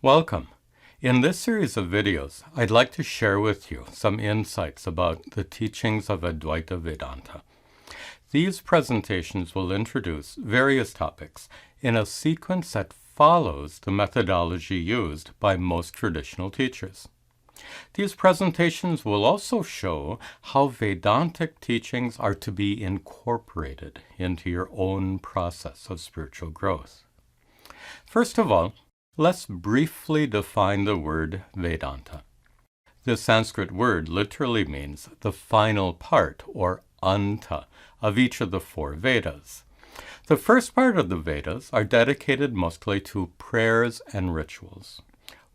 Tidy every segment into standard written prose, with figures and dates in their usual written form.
Welcome. In this series of videos, I'd like to share with you some insights about the teachings of Advaita Vedanta. These presentations will introduce various topics in a sequence that follows the methodology used by most traditional teachers. These presentations will also show how Vedantic teachings are to be incorporated into your own process of spiritual growth. First of all, let's briefly define the word Vedanta. This Sanskrit word literally means the final part, or anta, of each of the four Vedas. The first part of the Vedas are dedicated mostly to prayers and rituals,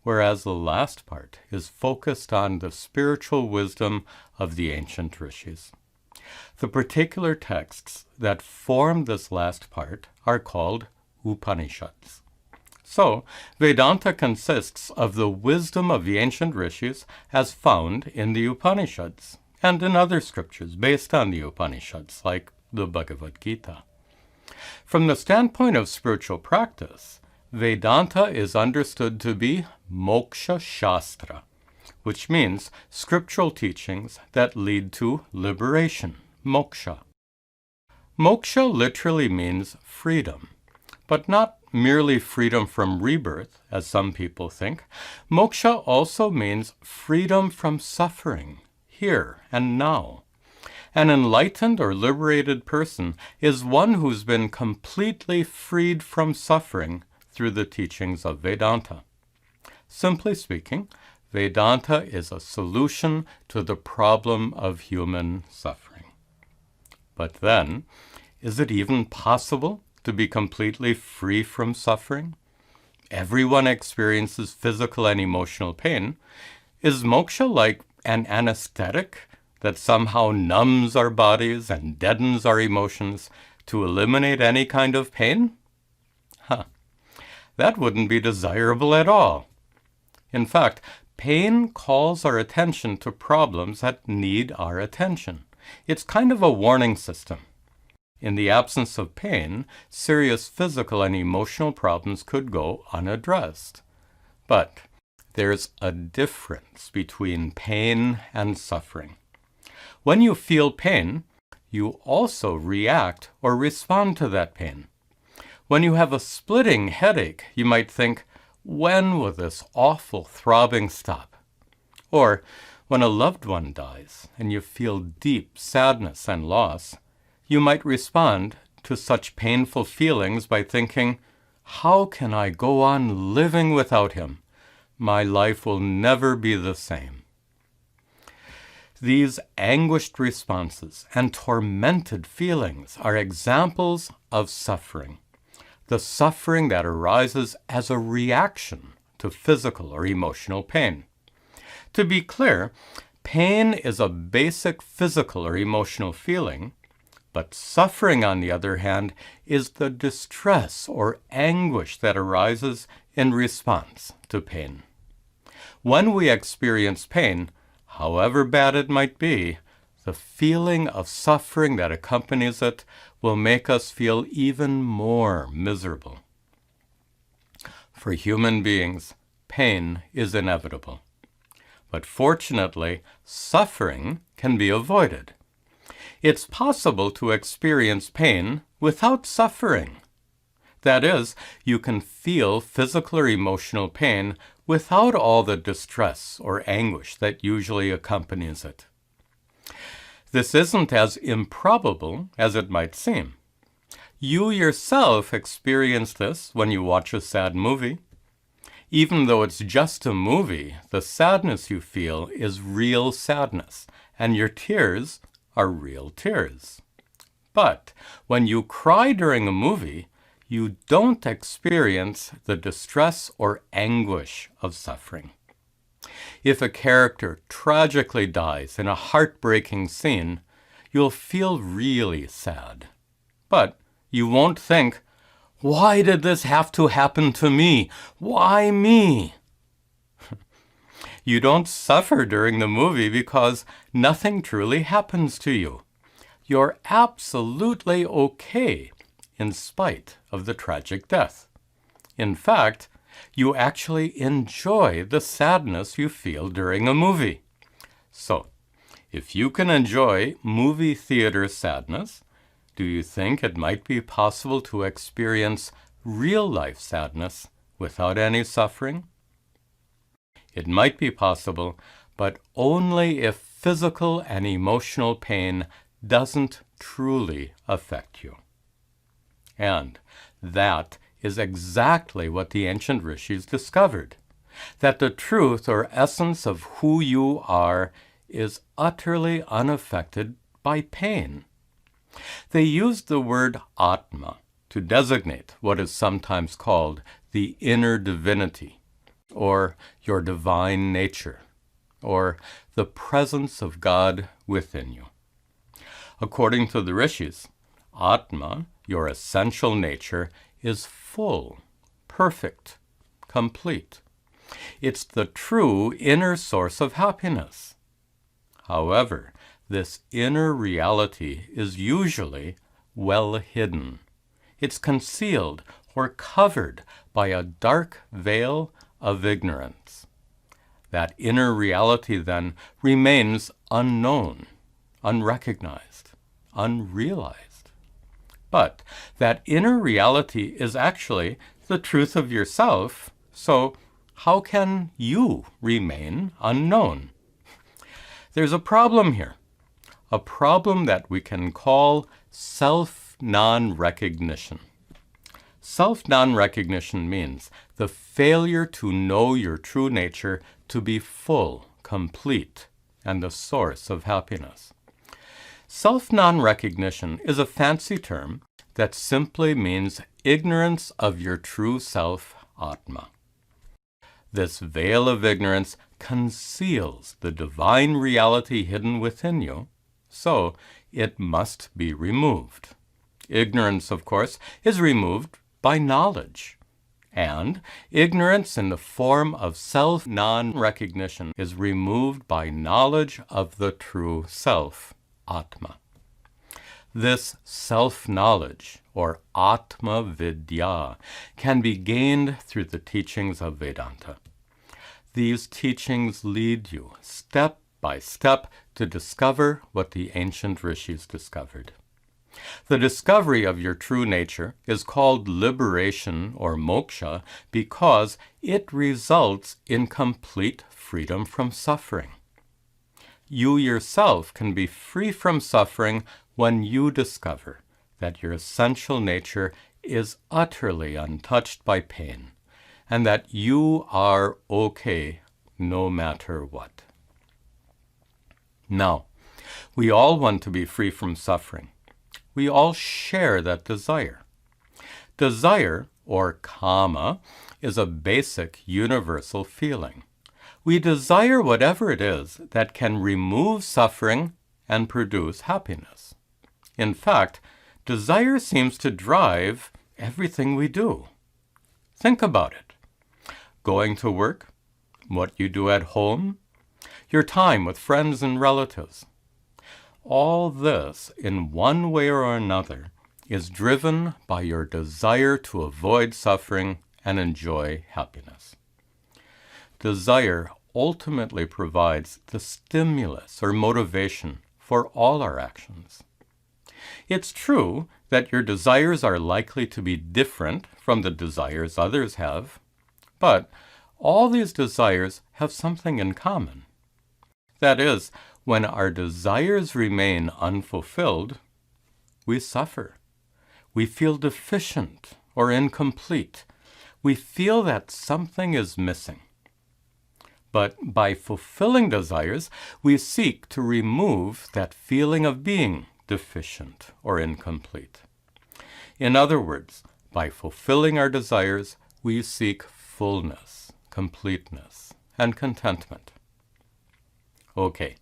whereas the last part is focused on the spiritual wisdom of the ancient rishis. The particular texts that form this last part are called Upanishads. So, Vedanta consists of the wisdom of the ancient rishis as found in the Upanishads and in other scriptures based on the Upanishads, like the Bhagavad Gita. From the standpoint of spiritual practice, Vedanta is understood to be moksha shastra, which means scriptural teachings that lead to liberation, moksha. Moksha literally means freedom, but not merely freedom from rebirth, as some people think. Moksha also means freedom from suffering, here and now. An enlightened or liberated person is one who's been completely freed from suffering through the teachings of Vedanta. Simply speaking, Vedanta is a solution to the problem of human suffering. But then, is it even possible to be completely free from suffering? Everyone experiences physical and emotional pain. Is moksha like an anesthetic that somehow numbs our bodies and deadens our emotions to eliminate any kind of pain? That wouldn't be desirable at all. In fact, pain calls our attention to problems that need our attention. It's kind of a warning system. In the absence of pain, serious physical and emotional problems could go unaddressed. But there's a difference between pain and suffering. When you feel pain, you also react or respond to that pain. When you have a splitting headache, you might think, when will this awful throbbing stop? Or when a loved one dies and you feel deep sadness and loss, you might respond to such painful feelings by thinking, how can I go on living without him? My life will never be the same. These anguished responses and tormented feelings are examples of suffering, the suffering that arises as a reaction to physical or emotional pain. To be clear, pain is a basic physical or emotional feeling, but suffering, on the other hand, is the distress or anguish that arises in response to pain. When we experience pain, however bad it might be, the feeling of suffering that accompanies it will make us feel even more miserable. For human beings, pain is inevitable. But fortunately, suffering can be avoided. It's possible to experience pain without suffering. That is, you can feel physical or emotional pain without all the distress or anguish that usually accompanies it. This isn't as improbable as it might seem. You yourself experience this when you watch a sad movie. Even though it's just a movie, the sadness you feel is real sadness, and your tears are real tears. But when you cry during a movie, you don't experience the distress or anguish of suffering. If a character tragically dies in a heartbreaking scene, you'll feel really sad. But you won't think, why did this have to happen to me? Why me? You don't suffer during the movie because nothing truly happens to you. You're absolutely okay in spite of the tragic death. In fact, You actually enjoy the sadness you feel during a movie. So, if you can enjoy movie theater sadness, do you think it might be possible to experience real-life sadness without any suffering? It might be possible, but only if physical and emotional pain doesn't truly affect you. And that is exactly what the ancient rishis discovered, that the truth or essence of who you are is utterly unaffected by pain. They used the word Atma to designate what is sometimes called the inner divinity, or your divine nature, or the presence of God within you. According to the rishis, Atma, your essential nature, is full, perfect, complete. It's the true inner source of happiness. However, this inner reality is usually well hidden. It's concealed or covered by a dark veil of ignorance. That inner reality then remains unknown, unrecognized, unrealized. But that inner reality is actually the truth of yourself, so how can you remain unknown? There's a problem here, a problem that we can call self-non-recognition. Self-non-recognition means the failure to know your true nature to be full, complete, and the source of happiness. Self-non-recognition is a fancy term that simply means ignorance of your true self, Atma. This veil of ignorance conceals the divine reality hidden within you, so it must be removed. Ignorance, of course, is removed by knowledge. And ignorance in the form of self-non-recognition is removed by knowledge of the true self, Atma. This self-knowledge, or Atma Vidya, can be gained through the teachings of Vedanta. These teachings lead you step by step to discover what the ancient rishis discovered. The discovery of your true nature is called liberation or moksha because it results in complete freedom from suffering. You yourself can be free from suffering when you discover that your essential nature is utterly untouched by pain, and that you are okay no matter what. Now, we all want to be free from suffering. We all share that desire. Desire, or kama, is a basic universal feeling. We desire whatever it is that can remove suffering and produce happiness. In fact, desire seems to drive everything we do. Think about it. Going to work, what you do at home, your time with friends and relatives. All this, in one way or another, is driven by your desire to avoid suffering and enjoy happiness. Desire ultimately provides the stimulus or motivation for all our actions. It's true that your desires are likely to be different from the desires others have, but all these desires have something in common. That is, when our desires remain unfulfilled, we suffer. We feel deficient or incomplete. We feel that something is missing. But by fulfilling desires, we seek to remove that feeling of being deficient or incomplete. In other words, by fulfilling our desires, we seek fullness, completeness, and contentment. Okay,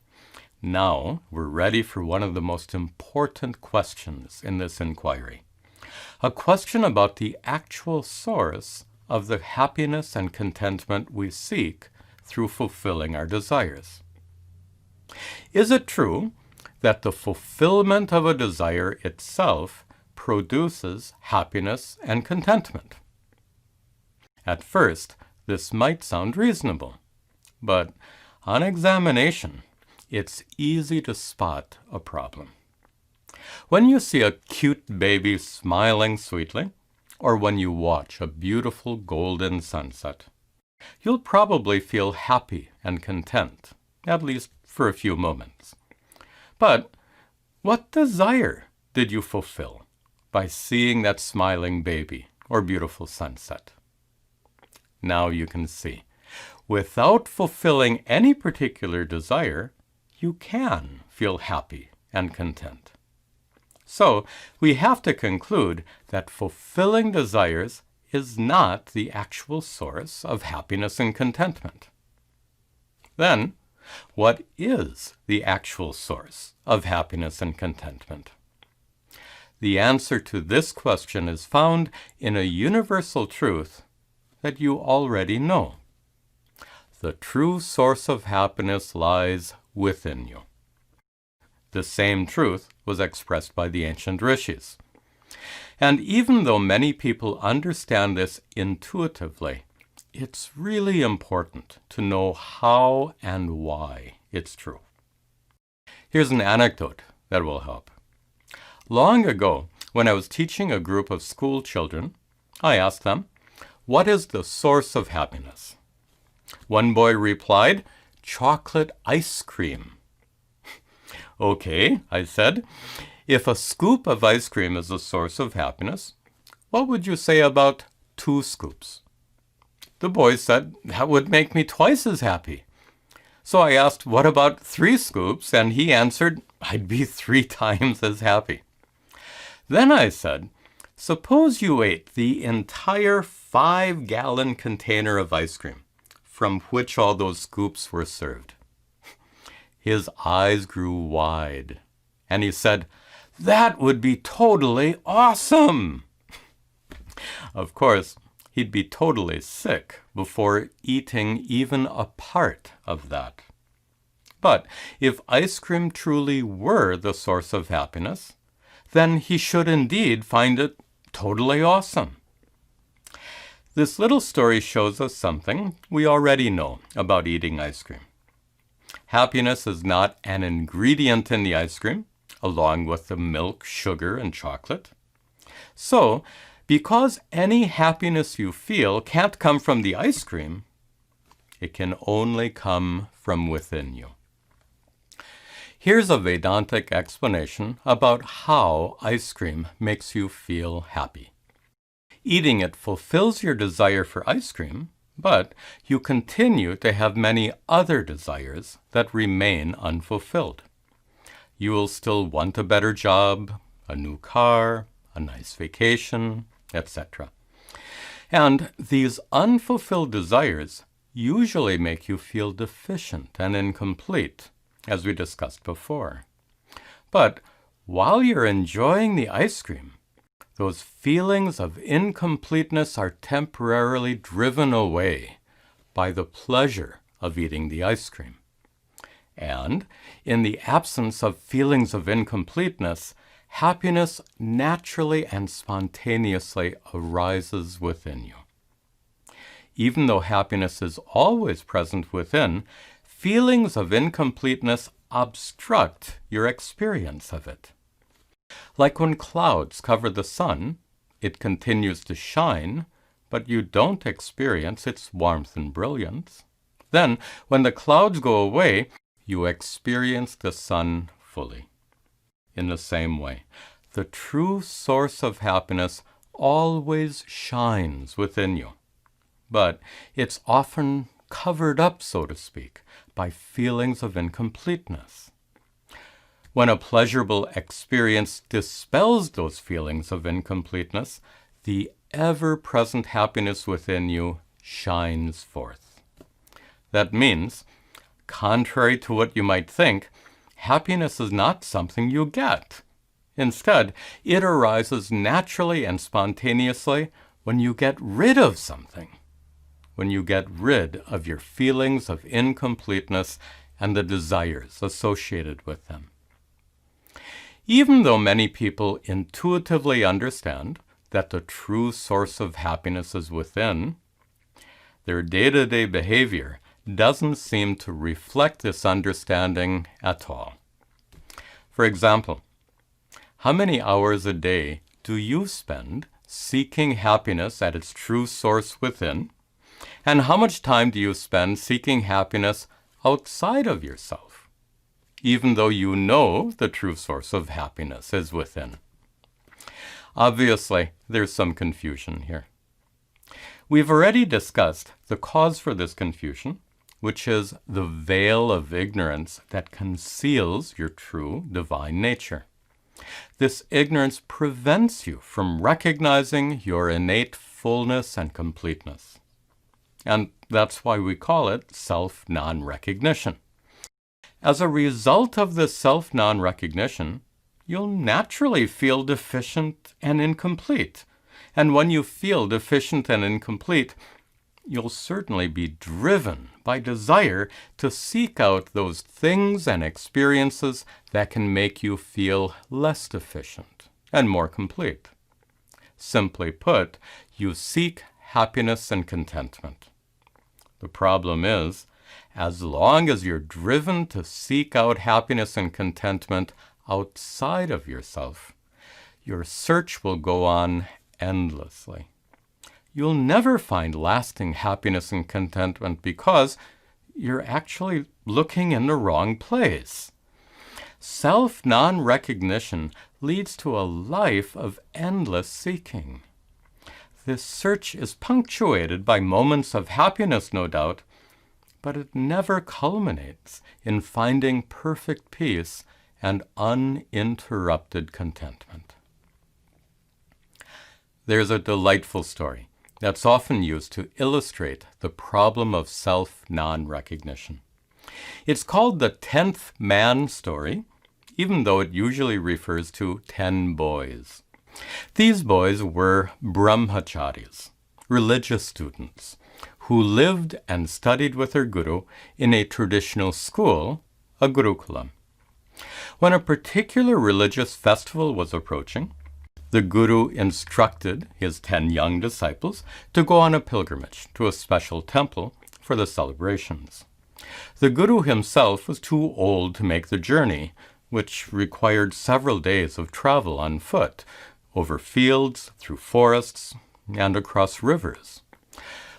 now we're ready for one of the most important questions in this inquiry. A question about the actual source of the happiness and contentment we seek through fulfilling our desires. Is it true that the fulfillment of a desire itself produces happiness and contentment? At first, this might sound reasonable, but on examination, it's easy to spot a problem. When you see a cute baby smiling sweetly, or when you watch a beautiful golden sunset, you'll probably feel happy and content, at least for a few moments. But what desire did you fulfill by seeing that smiling baby or beautiful sunset? Now you can see, without fulfilling any particular desire, you can feel happy and content. So we have to conclude that fulfilling desires is not the actual source of happiness and contentment. Then, what is the actual source of happiness and contentment? The answer to this question is found in a universal truth that you already know. The true source of happiness lies within you. The same truth was expressed by the ancient rishis. And even though many people understand this intuitively, it's really important to know how and why it's true. Here's an anecdote that will help. Long ago, when I was teaching a group of school children, I asked them, "What is the source of happiness?" One boy replied, "Chocolate ice cream." "Okay," I said, "if a scoop of ice cream is the source of happiness, what would you say about 2 scoops? The boy said, "That would make me twice as happy." So I asked, "What about 3 scoops?" And he answered, "I'd be 3 times as happy." Then I said, "Suppose you ate the entire 5-gallon container of ice cream from which all those scoops were served." His eyes grew wide, and he said, "That would be totally awesome." Of course, he'd be totally sick before eating even a part of that. But if ice cream truly were the source of happiness, then he should indeed find it totally awesome. This little story shows us something we already know about eating ice cream. Happiness is not an ingredient in the ice cream, along with the milk, sugar, and chocolate. So, because any happiness you feel can't come from the ice cream, it can only come from within you. Here's a Vedantic explanation about how ice cream makes you feel happy. Eating it fulfills your desire for ice cream, but you continue to have many other desires that remain unfulfilled. You will still want a better job, a new car, a nice vacation, etc. And these unfulfilled desires usually make you feel deficient and incomplete, as we discussed before. But while you're enjoying the ice cream, those feelings of incompleteness are temporarily driven away by the pleasure of eating the ice cream. And in the absence of feelings of incompleteness, happiness naturally and spontaneously arises within you. Even though happiness is always present within, feelings of incompleteness obstruct your experience of it. Like when clouds cover the sun, it continues to shine, but you don't experience its warmth and brilliance. Then, when the clouds go away, you experience the sun fully. In the same way, the true source of happiness always shines within you, but it's often covered up, so to speak, by feelings of incompleteness. When a pleasurable experience dispels those feelings of incompleteness, the ever-present happiness within you shines forth. That means, contrary to what you might think, happiness is not something you get. Instead, it arises naturally and spontaneously when you get rid of something, when you get rid of your feelings of incompleteness and the desires associated with them. Even though many people intuitively understand that the true source of happiness is within, their day-to-day behavior doesn't seem to reflect this understanding at all. For example, how many hours a day do you spend seeking happiness at its true source within? And how much time do you spend seeking happiness outside of yourself, even though you know the true source of happiness is within? Obviously, there's some confusion here. We've already discussed the cause for this confusion, which is the veil of ignorance that conceals your true divine nature. This ignorance prevents you from recognizing your innate fullness and completeness. And that's why we call it self-non-recognition. As a result of this self-non-recognition, you'll naturally feel deficient and incomplete. And when you feel deficient and incomplete, you'll certainly be driven by desire to seek out those things and experiences that can make you feel less deficient and more complete. Simply put, you seek happiness and contentment. The problem is, as long as you're driven to seek out happiness and contentment outside of yourself, your search will go on endlessly. You'll never find lasting happiness and contentment because you're actually looking in the wrong place. Self-non-recognition leads to a life of endless seeking. This search is punctuated by moments of happiness, no doubt, but it never culminates in finding perfect peace and uninterrupted contentment. There's a delightful story that's often used to illustrate the problem of self-non-recognition. It's called the 10th man story, even though it usually refers to 10 boys. These boys were brahmacharis, religious students, who lived and studied with their guru in a traditional school, a gurukulam. When a particular religious festival was approaching, the guru instructed his 10 young disciples to go on a pilgrimage to a special temple for the celebrations. The guru himself was too old to make the journey, which required several days of travel on foot, over fields, through forests, and across rivers.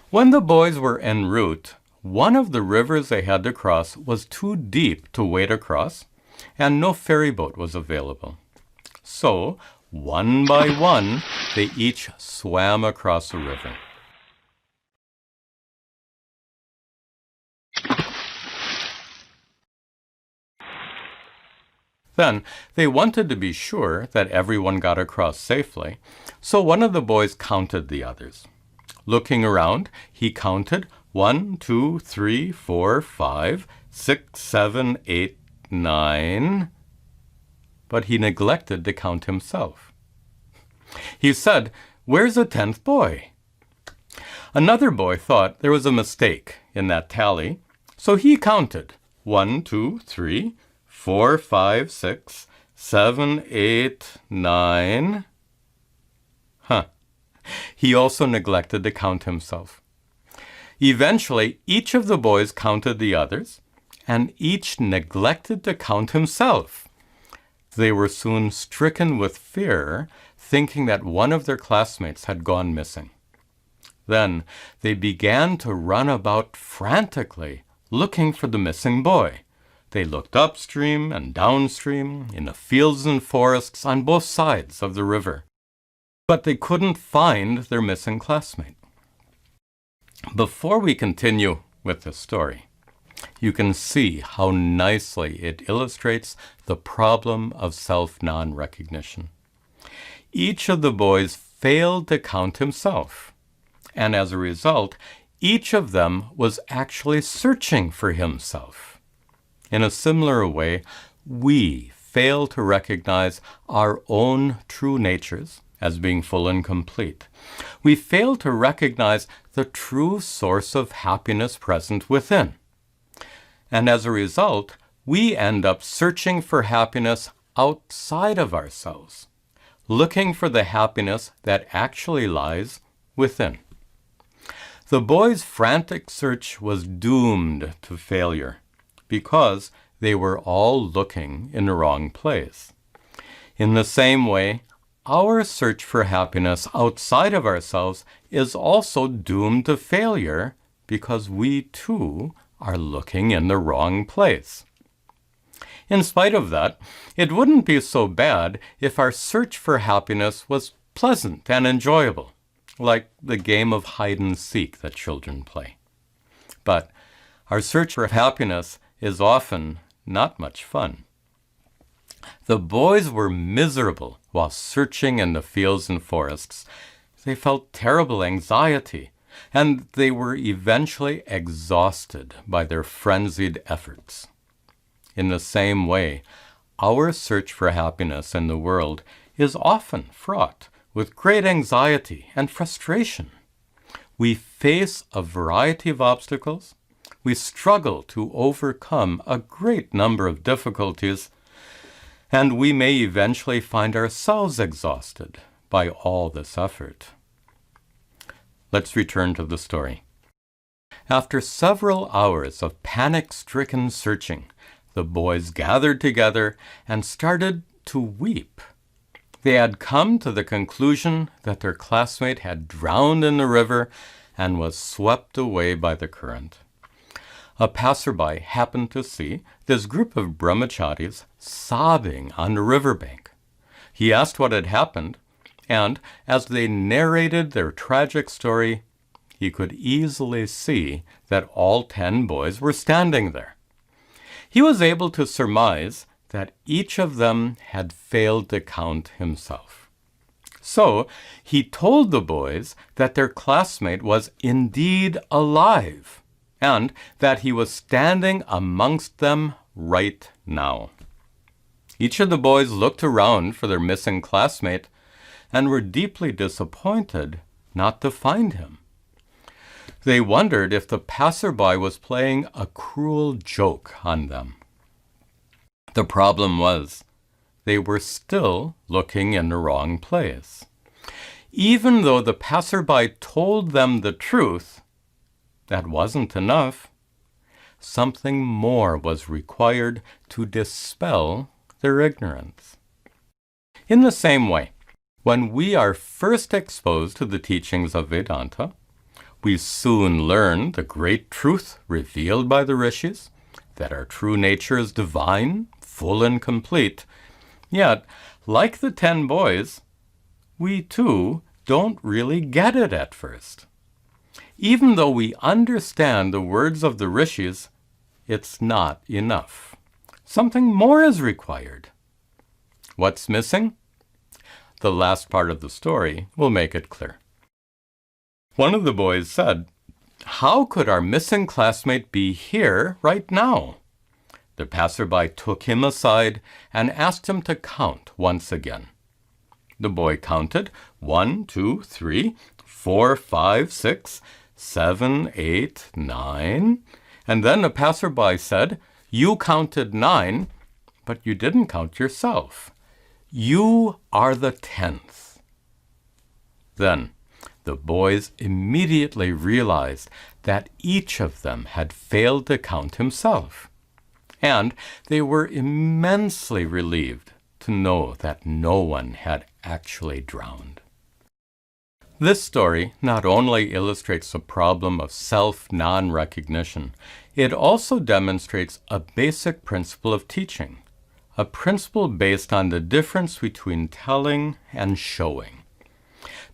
When the boys were en route, one of the rivers they had to cross was too deep to wade across, and no ferry boat was available. So, one by one, they each swam across the river. Then, they wanted to be sure that everyone got across safely, so one of the boys counted the others. Looking around, he counted 1, 2, 3, 4, 5, 6, 7, 8, 9, but he neglected to count himself. He said, "Where's the 10th boy?" Another boy thought there was a mistake in that tally, so he counted 1, 2, 3, 4, 5, 6, 7, 8, 9. He also neglected to count himself. Eventually, each of the boys counted the others, and each neglected to count himself. They were soon stricken with fear, thinking that one of their classmates had gone missing. Then they began to run about frantically, looking for the missing boy. They looked upstream and downstream, in the fields and forests on both sides of the river. But they couldn't find their missing classmate. Before we continue with this story, you can see how nicely it illustrates the problem of self-non-recognition. Each of the boys failed to count himself, and as a result, each of them was actually searching for himself. In a similar way, we fail to recognize our own true natures as being full and complete. We fail to recognize the true source of happiness present within. And as a result, we end up searching for happiness outside of ourselves, looking for the happiness that actually lies within. The boys' frantic search was doomed to failure because they were all looking in the wrong place. In the same way, our search for happiness outside of ourselves is also doomed to failure because we too are looking in the wrong place. In spite of that, it wouldn't be so bad if our search for happiness was pleasant and enjoyable, like the game of hide and seek that children play. But our search for happiness is often not much fun. The boys were miserable while searching in the fields and forests. They felt terrible anxiety, and they were eventually exhausted by their frenzied efforts. In the same way, our search for happiness in the world is often fraught with great anxiety and frustration. We face a variety of obstacles. We struggle to overcome a great number of difficulties, and we may eventually find ourselves exhausted by all this effort. Let's return to the story. After several hours of panic-stricken searching, the boys gathered together and started to weep. They had come to the conclusion that their classmate had drowned in the river and was swept away by the current. A passerby happened to see this group of brahmacharis sobbing on the riverbank. He asked what had happened, and as they narrated their tragic story, he could easily see that all 10 boys were standing there. He was able to surmise that each of them had failed to count himself. So he told the boys that their classmate was indeed alive, and that he was standing amongst them right now. Each of the boys looked around for their missing classmate and were deeply disappointed not to find him. They wondered if the passerby was playing a cruel joke on them. The problem was, they were still looking in the wrong place. Even though the passerby told them the truth, that wasn't enough. Something more was required to dispel their ignorance. In the same way, when we are first exposed to the teachings of Vedanta, we soon learn the great truth revealed by the rishis, that our true nature is divine, full and complete. Yet, like the 10 boys, we too don't really get it at first. Even though we understand the words of the rishis, it's not enough. Something more is required. What's missing? The last part of the story will make it clear. One of the boys said, "How could our missing classmate be here right now?" The passerby took him aside and asked him to count once again. The boy counted 1, 2, 3, 4, 5, 6, 7, 8, 9. And then the passerby said, "You counted 9, but you didn't count yourself. You are the 10th. Then the boys immediately realized that each of them had failed to count himself. And they were immensely relieved to know that no one had actually drowned. This story not only illustrates the problem of self-non-recognition, it also demonstrates a basic principle of teaching, a principle based on the difference between telling and showing.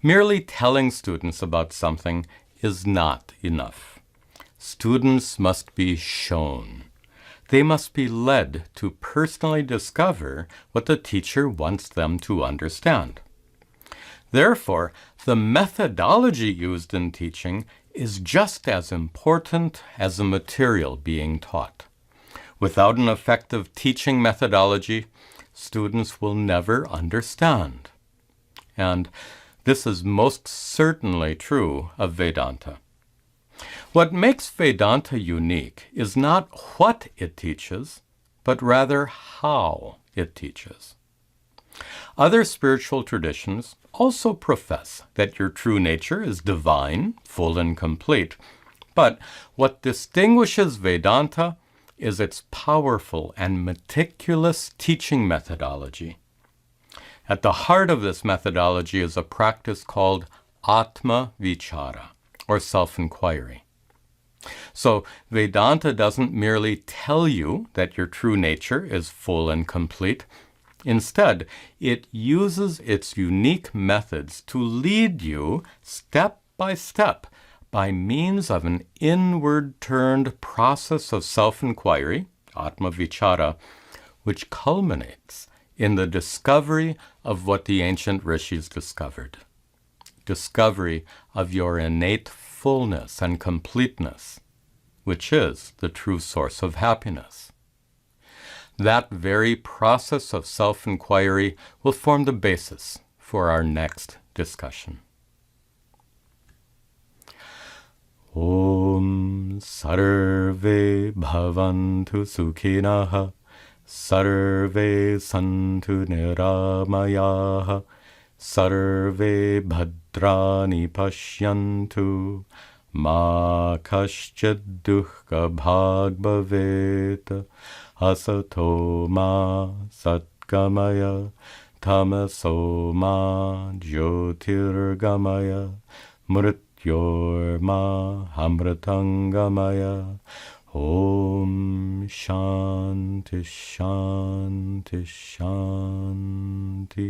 Merely telling students about something is not enough. Students must be shown. They must be led to personally discover what the teacher wants them to understand. Therefore, the methodology used in teaching is just as important as the material being taught. Without an effective teaching methodology, students will never understand. And this is most certainly true of Vedanta. What makes Vedanta unique is not what it teaches, but rather how it teaches. Other spiritual traditions also profess that your true nature is divine, full and complete. But what distinguishes Vedanta is its powerful and meticulous teaching methodology. At the heart of this methodology is a practice called Atma Vichara, or self-inquiry. So Vedanta doesn't merely tell you that your true nature is full and complete. Instead, it uses its unique methods to lead you step by step by means of an inward-turned process of self-inquiry, Atma Vichara, which culminates in the discovery of what the ancient rishis discovered. Discovery of your innate fullness and completeness, which is the true source of happiness. That very process of self-inquiry will form the basis for our next discussion. Om Sarve Bhavantu Sukhinah Sarve Santu Niramayaha Sarve Bhadrani Pashyantu Ma Kaschid Dukkha Bhag Bhavet Asato Ma Satgamaya Tamaso Ma Jyotirgamaya Mrityorma Amritangamaya Om Shanti Shanti Shanti.